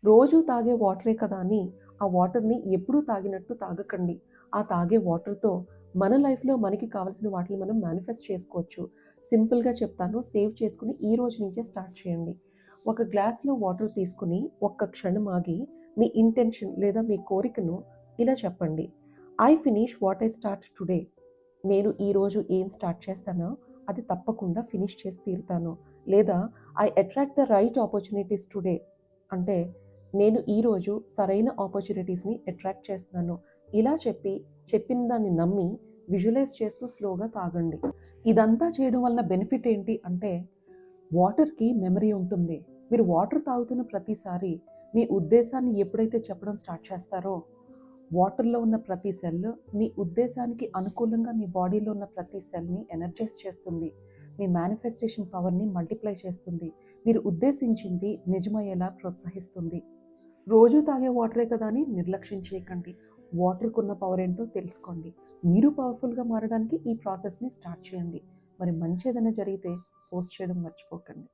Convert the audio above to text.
రోజు తాగే వాటరే కదా అని ఆ వాటర్‌ని ఎప్పుడూ తాగినట్టు తాగకండి. ఆ తాగే వాటర్‌తో మన లైఫ్‌లో మనకి కావాల్సిన వాటిని మనం మేనిఫెస్ట్ చేసుకోవచ్చు. సింపుల్‌గా చెప్తాను. సేవ్ చేసుకొని ఈ రోజు నుంచే స్టార్ట్ చేయండి. ఒక గ్లాస్‌లో వాటర్ తీసుకొని ఒక్క క్షణం ఆగి మీ ఇంటెన్షన్ లేదా మీ కోరికను ఇలా చెప్పండి. I finish what I start today. నేను ఈరోజు ఏం స్టార్ట్ చేస్తానో అది తప్పకుండా ఫినిష్ చేసి తీరుతాను. లేదా I attract the right opportunities today. అంటే నేను ఈరోజు సరైన ఆపర్చునిటీస్‌ని అట్రాక్ట్ చేస్తున్నాను. ఇలా చెప్పిన దాన్ని నమ్మి విజువలైజ్ చేస్తూ స్లోగా తాగండి. ఇదంతా చేయడం వల్ల బెనిఫిట్ ఏంటి అంటే వాటర్‌కి మెమరీ ఉంటుంది. మీరు వాటర్ తాగుతున్న ప్రతిసారి మీ ఉద్దేశాన్ని ఎప్పుడైతే చెప్పడం స్టార్ట్ చేస్తారో వాటర్‌లో ఉన్న ప్రతి సెల్ మీ ఉద్దేశానికి అనుకూలంగా మీ బాడీలో ఉన్న ప్రతి సెల్‌ని ఎనర్జైజ్ చేస్తుంది. మీ మేనిఫెస్టేషన్ పవర్‌ని మల్టిప్లై చేస్తుంది. మీరు ఉద్దేశించింది నిజమయ్యేలా ప్రోత్సహిస్తుంది. రోజు తాగే వాటరే కదా అని నిర్లక్ష్యం చేయకండి. వాటర్‌కున్న పవర్ ఏంటో తెలుసుకోండి. మీరు పవర్‌ఫుల్‌గా మారడానికి ఈ ప్రాసెస్‌ని స్టార్ట్ చేయండి. మరి మంచి ఏదైనా జరిగితే పోస్ట్ చేయడం మర్చిపోకండి.